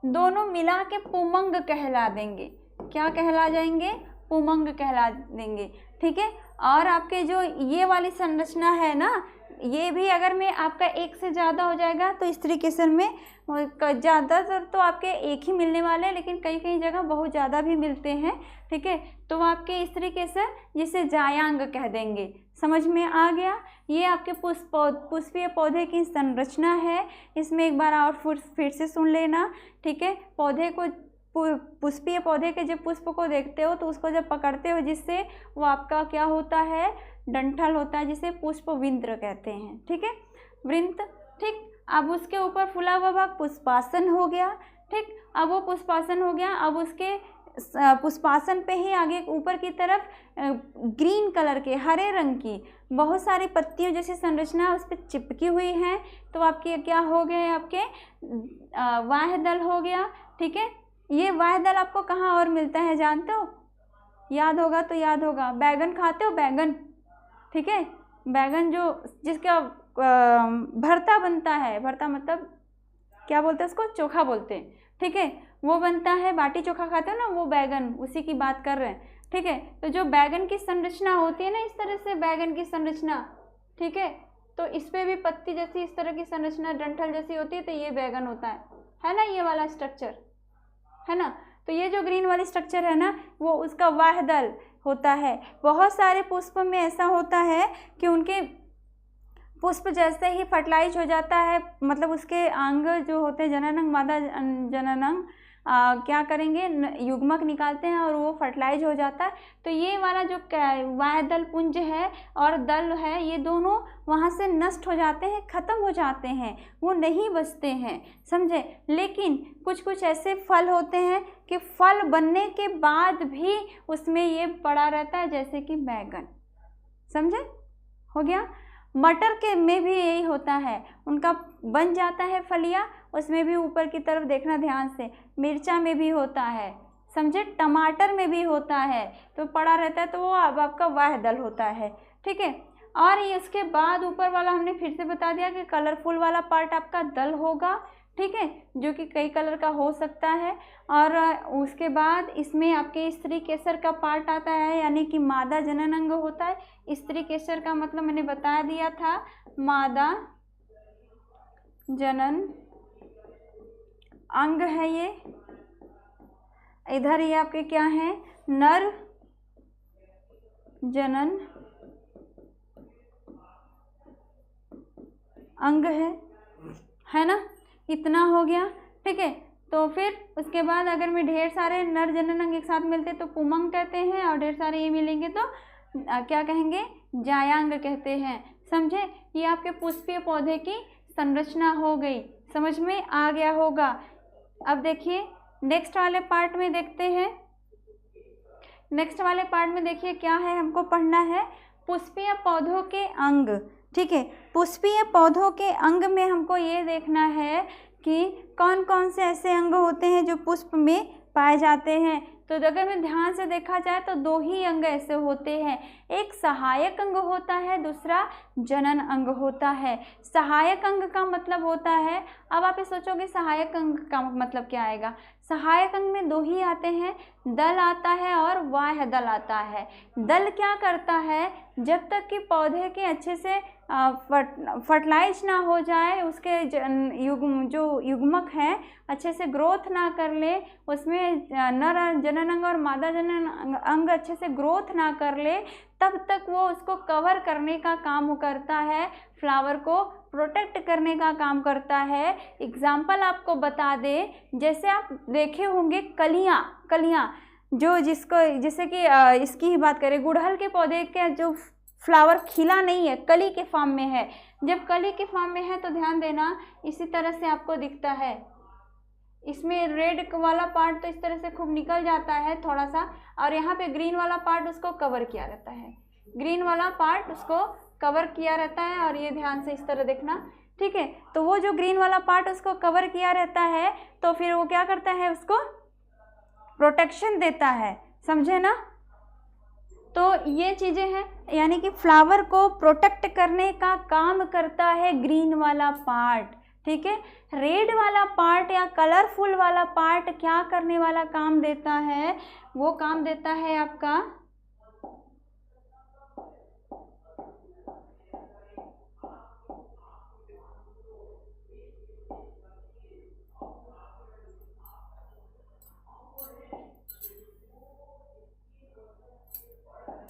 दोनों मिला के पुमंग कहला देंगे। क्या कहला जाएंगे? पुमंग कहला देंगे, ठीक है। और आपके जो ये वाली संरचना है ना, ये भी अगर में आपका एक से ज़्यादा हो जाएगा तो इस तरीके से में ज़्यादातर तो आपके एक ही मिलने वाले हैं, लेकिन कई कई जगह बहुत ज़्यादा भी मिलते हैं, ठीक है। तो आपके इस तरीके से जिसे जायांग कह देंगे। समझ में आ गया? ये आपके पुष्पीय पौधे की संरचना है। इसमें एक बार और फिर से सुन लेना, ठीक है। पौधे को, पुष्पीय पौधे के जब पुष्प को देखते हो तो उसको जब पकड़ते हो, जिससे वो आपका क्या होता है, डंठल होता है, जिसे पुष्पवृंत कहते हैं, ठीक है, वृंत, ठीक। अब उसके ऊपर फूला हुआ भाग पुष्पासन हो गया, ठीक। अब वो पुष्पासन हो गया, अब उसके पुष्पासन पे ही आगे ऊपर की तरफ ग्रीन कलर के, हरे रंग की बहुत सारी पत्तियों जैसी संरचना उस पर चिपकी हुई है। तो आपके क्या हो गए, आपके वाह्यदल हो गया, ठीक है। ये वाह्यदल आपको कहाँ और मिलता है जानते हो? याद होगा तो याद होगा, बैगन खाते हो, बैगन, ठीक है। बैगन जो जिसका भरता बनता है, भरता मतलब क्या बोलते हैं उसको, चोखा बोलते हैं, ठीक है, वो बनता है, बाटी चोखा खाते हो ना, वो बैगन, उसी की बात कर रहे हैं, ठीक है। तो जो बैगन की संरचना होती है ना, इस तरह से बैगन की संरचना, ठीक है, तो इस पे भी पत्ती जैसी इस तरह की संरचना डंठल जैसी होती है, तो ये बैगन होता है ना, ये वाला स्ट्रक्चर है ना। तो ये जो ग्रीन वाली स्ट्रक्चर है ना, वो उसका वाह्यदल होता है। बहुत सारे पुष्प में ऐसा होता है कि उनके पुष्प जैसे ही फर्टिलाइज हो जाता है, मतलब उसके अंग जो होते हैं, जननांग, मादा जननांग, क्या करेंगे, युग्मक निकालते हैं और वो फर्टिलाइज हो जाता है। तो ये वाला जो वाह्यदल पुंज है और दल है, ये दोनों वहाँ से नष्ट हो जाते हैं, ख़त्म हो जाते हैं, वो नहीं बचते हैं, समझे। लेकिन कुछ कुछ ऐसे फल होते हैं कि फल बनने के बाद भी उसमें ये पड़ा रहता है, जैसे कि बैगन, समझे, हो गया। मटर के में भी यही होता है, उनका बन जाता है फलियाँ, उसमें भी ऊपर की तरफ देखना ध्यान से। मिर्चा में भी होता है, समझे, टमाटर में भी होता है, तो पड़ा रहता है, तो वो अब आपका वाह्यदल होता है, ठीक है। और ये इसके बाद ऊपर वाला हमने फिर से बता दिया कि कलरफुल वाला पार्ट आपका दल होगा, ठीक है, जो कि कई कलर का हो सकता है। और उसके बाद इसमें आपके स्त्री केसर का पार्ट आता है, यानी कि मादा जनन अंग होता है। स्त्री केसर का मतलब मैंने बता दिया था, मादा जनन अंग है ये। इधर ये आपके क्या है, नर जनन अंग है ना। इतना हो गया, ठीक है। तो फिर उसके बाद अगर में ढेर सारे नर जनन अंग एक साथ मिलते तो पुमंग कहते हैं, और ढेर सारे ये मिलेंगे तो क्या कहेंगे, जायांग कहते हैं, समझे। ये आपके पुष्पीय पौधे की संरचना हो गई, समझ में आ गया होगा। अब देखिए नेक्स्ट वाले पार्ट में देखते हैं। नेक्स्ट वाले पार्ट में देखिए क्या है, हमको पढ़ना है पुष्पीय पौधों के अंग, ठीक है। पुष्पीय पौधों के अंग में हमको ये देखना है कि कौन कौन से ऐसे अंग होते हैं जो पुष्प में पाए जाते हैं। तो अगर में ध्यान से देखा जाए तो दो ही अंग ऐसे होते हैं, एक सहायक अंग होता है, दूसरा जनन अंग होता है। सहायक अंग का मतलब होता है, अब आप ये सोचोगे सहायक अंग का मतलब क्या आएगा। सहायक अंग में दो ही आते हैं, दल आता है और वाह्यदल आता है। दल क्या करता है, जब तक कि पौधे के अच्छे से फर्टिलाइज ना हो जाए, उसके जो युग्मक है अच्छे से ग्रोथ ना कर ले, उसमें नर जनन अंग और मादा जनन अंग अच्छे से ग्रोथ ना कर ले, तब तक वो उसको कवर करने का काम करता है, फ्लावर को प्रोटेक्ट करने का काम करता है। एग्जाम्पल आपको बता दे, जैसे आप देखे होंगे कलियाँ जो जैसे कि इसकी ही बात करें, गुड़हल के पौधे के जो फ्लावर खिला नहीं है, कली के फॉर्म में है। जब कली के फॉर्म में है तो ध्यान देना इसी तरह से आपको दिखता है। इसमें रेड वाला पार्ट तो इस तरह से खूब निकल जाता है थोड़ा सा, और यहाँ पे ग्रीन वाला पार्ट उसको कवर किया रहता है, ग्रीन वाला पार्ट उसको कवर किया रहता है। और ये ध्यान से इस तरह देखना, ठीक है। तो वो जो ग्रीन वाला पार्ट उसको कवर किया रहता है, तो फिर वो क्या करता है, उसको प्रोटेक्शन देता है, समझे ना। तो ये चीज़ें हैं, यानी कि फ्लावर को प्रोटेक्ट करने का काम करता है ग्रीन वाला पार्ट, ठीक है। रेड वाला पार्ट या कलरफुल वाला पार्ट क्या करने वाला काम देता है, वो काम देता है आपका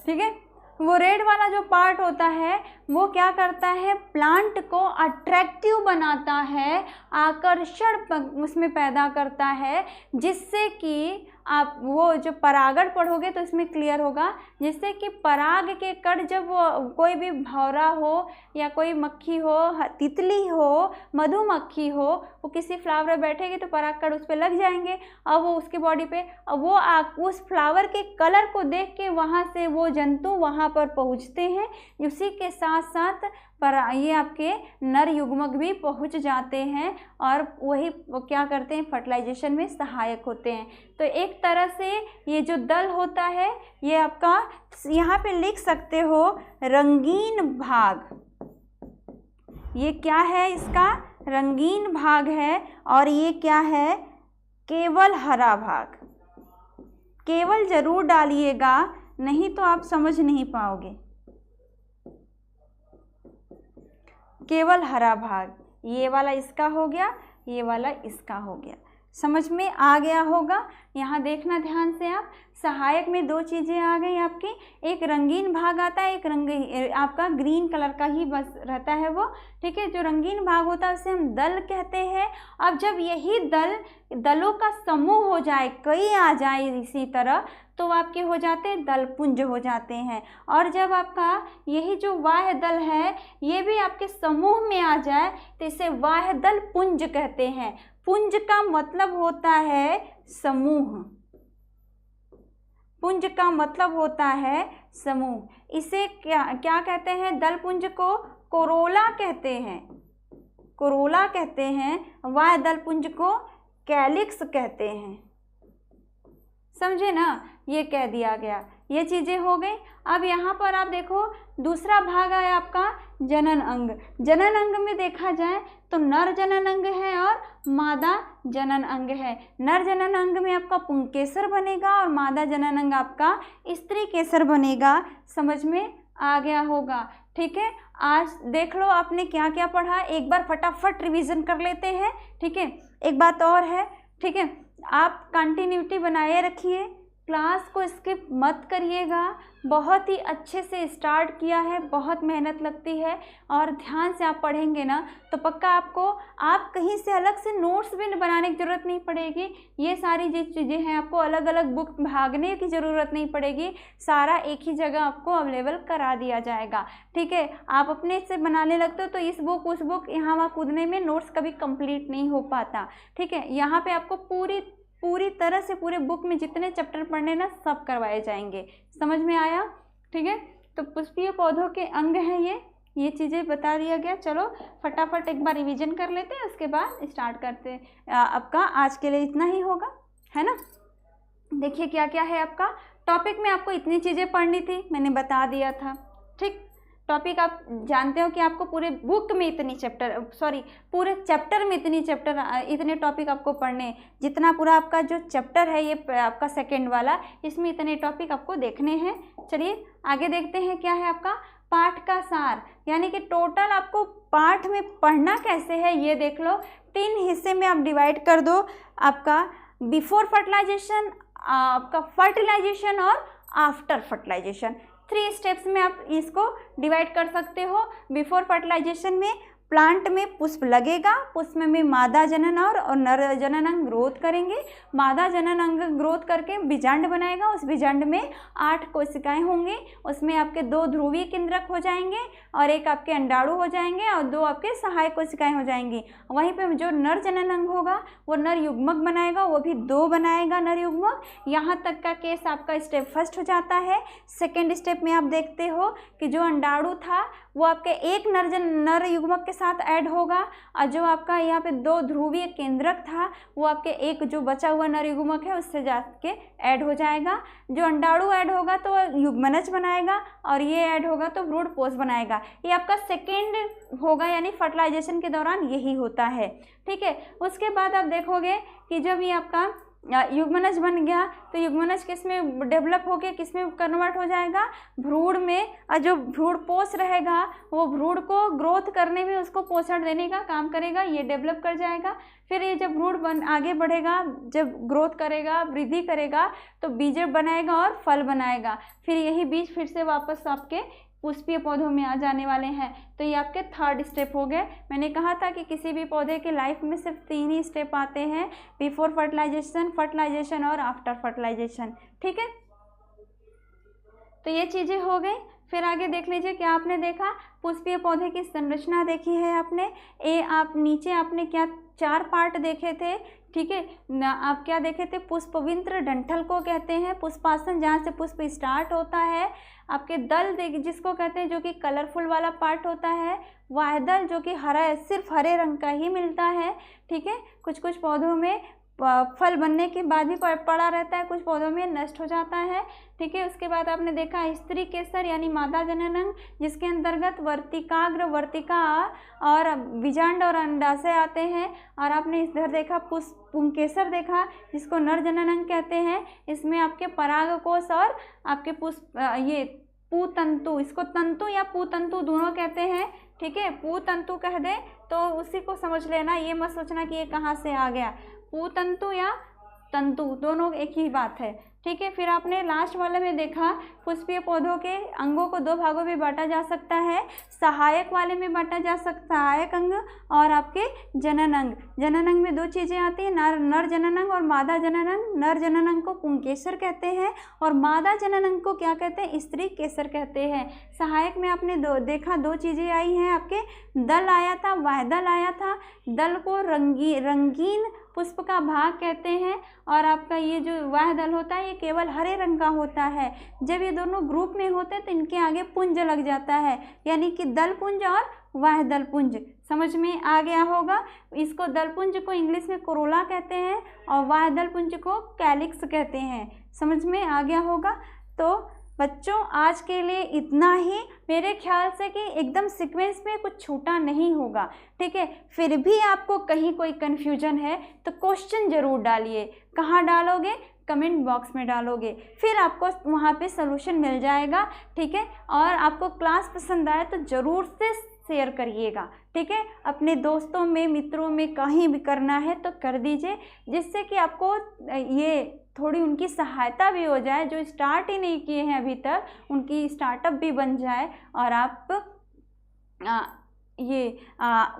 ठीक है। वो रेड वाला जो पार्ट होता है वो क्या करता है, प्लांट को अट्रैक्टिव बनाता है, आकर्षण उसमें पैदा करता है, जिससे कि आप वो जो परागण पढ़ोगे तो इसमें क्लियर होगा, जिससे कि पराग के कण जब वो कोई भी भौरा हो या कोई मक्खी हो, तितली हो, मधुमक्खी हो, वो किसी फ्लावर में बैठेगी तो पराग कण उस पर लग जाएंगे और वो उसके बॉडी पे, अब वो उस फ्लावर के कलर को देख के वहाँ से वो जंतु वहाँ पर पहुँचते हैं। उसी के साथ साथ ये आपके नर युग्मक भी पहुंच जाते हैं और वही क्या करते हैं, फर्टिलाइजेशन में सहायक होते हैं। तो एक तरह से ये जो दल होता है ये आपका यहाँ पे लिख सकते हो रंगीन भाग, ये क्या है, इसका रंगीन भाग है। और ये क्या है, केवल हरा भाग। केवल जरूर डालिएगा, नहीं तो आप समझ नहीं पाओगे। केवल हरा भाग, ये वाला इसका हो गया, ये वाला इसका हो गया। समझ में आ गया होगा। यहाँ देखना ध्यान से आप, सहायक में दो चीज़ें आ गई आपकी, एक रंगीन भाग आता है, एक आपका ग्रीन कलर का ही बस रहता है वो, ठीक है। जो रंगीन भाग होता है उसे हम दल कहते हैं। अब जब यही दलों का समूह हो जाए, कई आ जाए इसी तरह, तो आपके हो जाते हैं दलपुंज हो जाते हैं। और जब आपका यही जो वाह्य दल है ये भी आपके समूह में आ जाए तो इसे वाह्य दल पुंज कहते हैं। पुंज का मतलब होता है समूह, पुंज का मतलब होता है समूह। इसे क्या कहते हैं, दल पुंज को कोरोला कहते हैं, कोरोला कहते हैं। वाह्य दल पुंज को कैलिक्स कहते हैं। समझे ना, ये कह दिया गया, ये चीज़ें हो गई। अब यहाँ पर आप देखो दूसरा भाग आया आपका जनन अंग। जनन अंग में देखा जाए तो नर जनन अंग है और मादा जनन अंग है। नर जनन अंग में आपका पुंकेसर बनेगा और मादा जनन अंग आपका स्त्री केसर बनेगा। समझ में आ गया होगा, ठीक है। आज देख लो आपने क्या क्या पढ़ा, एक बार फटाफट रिवीजन कर लेते हैं, ठीक है। एक बात और है, ठीक है, आप कंटिन्यूटी बनाए रखिए, क्लास को स्किप मत करिएगा। बहुत ही अच्छे से स्टार्ट किया है, बहुत मेहनत लगती है और ध्यान से आप पढ़ेंगे ना तो पक्का आप कहीं से अलग से नोट्स भी बनाने की ज़रूरत नहीं पड़ेगी। ये सारी जो चीज़ें हैं आपको अलग अलग बुक भागने की ज़रूरत नहीं पड़ेगी, सारा एक ही जगह आपको अवेलेबल करा दिया जाएगा, ठीक है। आप अपने से बनाने लगते हो तो इस बुक उस बुक यहाँ वहाँ कूदने में नोट्स कभी कंप्लीट नहीं हो पाता, ठीक है। यहाँ पे आपको पूरी तरह से पूरे बुक में जितने चैप्टर पढ़ने ना सब करवाए जाएंगे। समझ में आया, ठीक है। तो पुष्पीय पौधों के अंग हैं ये चीज़ें बता दिया गया। चलो फटाफट एक बार रिवीजन कर लेते हैं, उसके बाद स्टार्ट करते हैं। आपका आज के लिए इतना ही होगा, है ना। देखिए क्या क्या है आपका टॉपिक में, आपको इतनी चीज़ें पढ़नी थी, मैंने बता दिया था, ठीक। टॉपिक आप जानते हो कि आपको पूरे बुक में इतनी पूरे चैप्टर में इतने टॉपिक आपको पढ़ने, जितना पूरा आपका जो चैप्टर है ये आपका सेकंड वाला, इसमें इतने टॉपिक आपको देखने हैं। चलिए आगे देखते हैं क्या है आपका पाठ का सार, यानी कि टोटल आपको पाठ में पढ़ना कैसे है ये देख लो। 3 हिस्से में आप डिवाइड कर दो, आपका बिफोर फर्टिलाइजेशन, आपका फर्टिलाइजेशन और आफ्टर फर्टिलाइजेशन। 3 स्टेप्स में आप इसको डिवाइड कर सकते हो। बिफोर फर्टिलाइजेशन में प्लांट में पुष्प लगेगा, पुष्प में मादा जनन और नर जनन अंग ग्रोथ करेंगे। मादा जनन अंग ग्रोथ करके बीजांड बनाएगा, उस बीजांड में 8 कोशिकाएं होंगी, उसमें आपके 2 ध्रुवीय केंद्रक हो जाएंगे और 1 आपके अंडाणु हो जाएंगे और 2 आपके सहायक कोशिकाएं हो जाएंगी। वहीं पे जो नर जनन अंग होगा वो नर युग्मक बनाएगा, वो भी 2 बनाएगा नर युग्मक। यहाँ तक का केस आपका स्टेप फर्स्ट हो जाता है। सेकेंड स्टेप में आप देखते हो कि जो अंडाणु था वो आपके 1 नर युग्मक के साथ ऐड होगा और जो आपका यहाँ पे 2 ध्रुवीय केंद्रक था वो आपके 1 जो बचा हुआ नर युग्मक है उससे जाके ऐड हो जाएगा। जो अंडाणु ऐड होगा तो युग्मनज बनाएगा और ये ऐड होगा तो भ्रूणपोष बनाएगा। ये आपका सेकेंड होगा, यानी फर्टिलाइजेशन के दौरान यही होता है, ठीक है। उसके बाद आप देखोगे कि जब ये आपका युग्मनज बन गया तो युग्मनज किस में डेवलप हो गया, किस में कन्वर्ट हो जाएगा, भ्रूण में। और जो भ्रूणपोष रहेगा वो भ्रूण को ग्रोथ करने में उसको पोषण देने का काम करेगा, ये डेवलप कर जाएगा। फिर ये जब भ्रूण आगे बढ़ेगा, जब ग्रोथ करेगा, वृद्धि करेगा, तो बीज बनाएगा और फल बनाएगा। फिर यही बीज फिर से वापस आपके पुष्पीय पौधों में आ जाने वाले हैं। तो ये आपके थर्ड स्टेप हो गए। मैंने कहा था कि किसी भी पौधे के लाइफ में सिर्फ 3 ही स्टेप आते हैं, बिफोर फर्टिलाइजेशन, फर्टिलाइजेशन और आफ्टर फर्टिलाइजेशन। ठीक है, तो ये चीज़ें हो गई। फिर आगे देख लीजिए क्या आपने देखा, पुष्पीय पौधे की संरचना देखी है आपने। आप नीचे आपने क्या 4 पार्ट देखे थे, ठीक है। आप क्या देखे थे, पुष्पविंत्र डंठल को कहते हैं, पुष्पासन जहाँ से पुष्प स्टार्ट होता है। आपके दल जिसको कहते हैं, जो कि कलरफुल वाला पार्ट होता है। वायदल जो कि हरा, सिर्फ हरे रंग का ही मिलता है, ठीक है। कुछ कुछ पौधों में फल बनने के बाद भी पड़ा रहता है, कुछ पौधों में नष्ट हो जाता है, ठीक है। उसके बाद आपने देखा स्त्री केसर यानी मादा जननांग, जिसके अंतर्गत वर्तिकाग्र, वर्तिका और बीजांड और अंडाशय आते हैं। और आपने इधर देखा पुंकेसर देखा, जिसको नर जननांग कहते हैं। इसमें आपके परागकोश और आपके ये पूतंतु, इसको तंतु या पूतंतु दोनों कहते हैं, ठीक है। पूतंतु कह दे तो उसी को समझ लेना, ये मत सोचना कि ये कहाँ से आ गया। पूतंतु या तंतु दोनों एक ही बात है, ठीक है। फिर आपने लास्ट वाले में देखा पुष्पीय पौधों के अंगों को 2 भागों में बांटा जा सकता है। सहायक वाले में बांटा जा सकता, सहायक अंग और आपके जनन अंग। जनन अंग में 2 चीज़ें आती हैं, नर जनन अंग और मादा जनन अंग। नर जनन अंग को पुंकेसर कहते हैं और मादा जनन अंग को क्या कहते हैं, स्त्री केसर कहते हैं। सहायक में आपने देखा 2 चीज़ें आई हैं, आपके दल आया था, वायदल आया था। दल को रंगीन पुष्प का भाग कहते हैं और आपका ये जो वायदल होता है ये केवल हरे रंग का होता है। जब ये दोनों ग्रुप में होते हैं तो इनके आगे पुंज लग जाता है, यानी कि दल पुंज और वायदल पुंज। समझ में आ गया होगा। इसको दल पुंज को इंग्लिश में कोरोला कहते हैं और वायदल पुंज को कैलिक्स कहते हैं। समझ में आ गया होगा। तो बच्चों आज के लिए इतना ही। मेरे ख्याल से कि एकदम सीक्वेंस में कुछ छूटा नहीं होगा, ठीक है। फिर भी आपको कहीं कोई कन्फ्यूजन है तो क्वेश्चन ज़रूर डालिए। कहाँ डालोगे, कमेंट बॉक्स में डालोगे, फिर आपको वहाँ पे सलूशन मिल जाएगा, ठीक है। और आपको क्लास पसंद आए तो ज़रूर से शेयर करिएगा, ठीक है। अपने दोस्तों में, मित्रों में, कहीं भी करना है तो कर दीजिए, जिससे कि आपको ये थोड़ी उनकी सहायता भी हो जाए, जो स्टार्ट ही नहीं किए हैं अभी तक, उनकी स्टार्टअप भी बन जाए और आप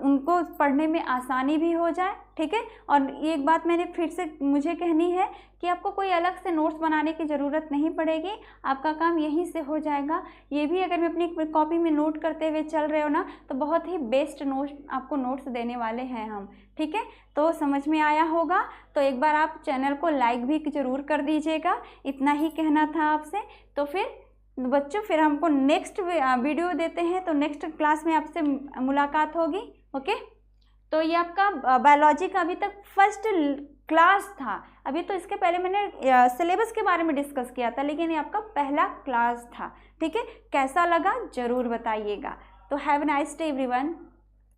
उनको पढ़ने में आसानी भी हो जाए, ठीक है। और एक बात मैंने फिर से मुझे कहनी है कि आपको कोई अलग से नोट्स बनाने की ज़रूरत नहीं पड़ेगी, आपका काम यहीं से हो जाएगा। ये भी अगर मैं अपनी कॉपी में नोट करते हुए चल रहे हो ना तो बहुत ही बेस्ट आपको नोट्स देने वाले हैं हम, ठीक है। तो समझ में आया होगा। तो एक बार आप चैनल को लाइक भी ज़रूर कर दीजिएगा, इतना ही कहना था आपसे। तो फिर बच्चों फिर हमको नेक्स्ट वीडियो देते हैं, तो नेक्स्ट क्लास में आपसे मुलाकात होगी, ओके। तो ये आपका बायोलॉजी का अभी तक फर्स्ट क्लास था। अभी तो इसके पहले मैंने सिलेबस के बारे में डिस्कस किया था, लेकिन ये आपका पहला क्लास था, ठीक है। कैसा लगा ज़रूर बताइएगा। तो have a nice day everyone.